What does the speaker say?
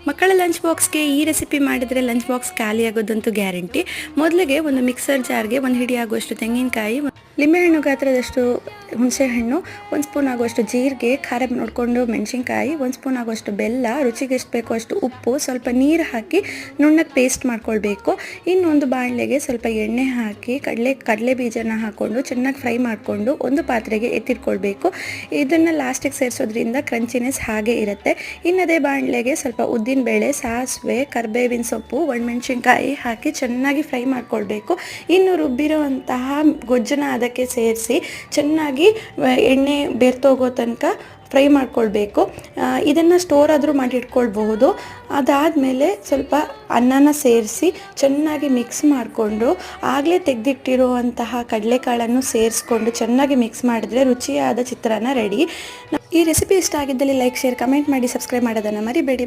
ಮಕ್ಕಳ ಲಂಚ್ ಬಾಕ್ಸ್ಗೆ ಈ ರೆಸಿಪಿ ಮಾಡಿದರೆ ಲಂಚ್ ಬಾಕ್ಸ್ ಖಾಲಿ ಆಗೋದಂತೂ ಗ್ಯಾರಂಟಿ. ಮೊದಲಿಗೆ ಒಂದು ಮಿಕ್ಸರ್ ಜಾರ್ಗೆ ಒಂದು ಹಿಡಿ ಆಗುವಷ್ಟು ತೆಂಗಿನಕಾಯಿ, ಲಿಂಬೆಹಣ್ಣು ಗಾತ್ರದಷ್ಟು ಹುಣಸೆಹಣ್ಣು, 1 ಸ್ಪೂನ್ ಆಗುವಷ್ಟು ಜೀರಿಗೆ, ಖಾರ ನೋಡಿಕೊಂಡು ಮೆಣಸಿನ್ಕಾಯಿ, 1 ಸ್ಪೂನ್ ಆಗುವಷ್ಟು ಬೆಲ್ಲ, ರುಚಿಗೆ ಎಷ್ಟು ಬೇಕೋ ಅಷ್ಟು ಉಪ್ಪು, ಸ್ವಲ್ಪ ನೀರು ಹಾಕಿ ನುಣ್ಣಗೆ ಪೇಸ್ಟ್ ಮಾಡ್ಕೊಳ್ಬೇಕು. ಇನ್ನೊಂದು ಬಾಣಲೆಗೆ ಸ್ವಲ್ಪ ಎಣ್ಣೆ ಹಾಕಿ ಕಡಲೆ ಬೀಜನ ಹಾಕ್ಕೊಂಡು ಚೆನ್ನಾಗಿ ಫ್ರೈ ಮಾಡಿಕೊಂಡು ಒಂದು ಪಾತ್ರೆಗೆ ಎತ್ತಿಟ್ಕೊಳ್ಬೇಕು. ಇದನ್ನು ಲಾಸ್ಟಿಗೆ ಸೇರಿಸೋದ್ರಿಂದ ಕ್ರಂಚಿನೆಸ್ ಹಾಗೆ ಇರುತ್ತೆ. ಇನ್ನದೇ ಬಾಣಲೆಗೆ ಸ್ವಲ್ಪ ಉದ್ದಿನಬೇಳೆ, ಸಾಸಿವೆ, ಕರಿಬೇವಿನ ಸೊಪ್ಪು, ಒಣಮೆಣಸಿನ್ಕಾಯಿ ಹಾಕಿ ಚೆನ್ನಾಗಿ ಫ್ರೈ ಮಾಡ್ಕೊಳ್ಬೇಕು. ಇನ್ನು ರುಬ್ಬಿರುವಂತಹ ಗೊಜ್ಜನ್ನ ಅದಕ್ಕೆ ಸೇರಿಸಿ ಚೆನ್ನಾಗಿ ಎಣ್ಣೆ ಬೆರ್ತೋಗೋ ತನಕ ಫ್ರೈ ಮಾಡ್ಕೊಳ್ಬೇಕು. ಇದನ್ನು ಸ್ಟೋರ್ ಆದರೂ ಮಾಡಿ ಇಟ್ಕೊಳ್ಬಹುದು. ಅದಾದಮೇಲೆ ಸ್ವಲ್ಪ ಅನ್ನನ ಸೇರಿಸಿ ಚೆನ್ನಾಗಿ ಮಿಕ್ಸ್ ಮಾಡಿಕೊಂಡು ಆಗಲೇ ತೆಗೆದಿಟ್ಟಿರುವಂತಹ ಕಡಲೆಕಾಳನ್ನು ಸೇರಿಸ್ಕೊಂಡು ಚೆನ್ನಾಗಿ ಮಿಕ್ಸ್ ಮಾಡಿದ್ರೆ ರುಚಿಯಾದ ಚಿತ್ರಾನ್ನ ರೆಡಿ. ಈ ರೆಸಿಪಿ ಇಷ್ಟ ಆಗಿದ್ದಲ್ಲಿ ಲೈಕ್, ಶೇರ್, ಕಮೆಂಟ್ ಮಾಡಿ, ಸಬ್ಸ್ಕ್ರೈಬ್ ಮಾಡೋದನ್ನು ಮರಿಬೇಡಿ.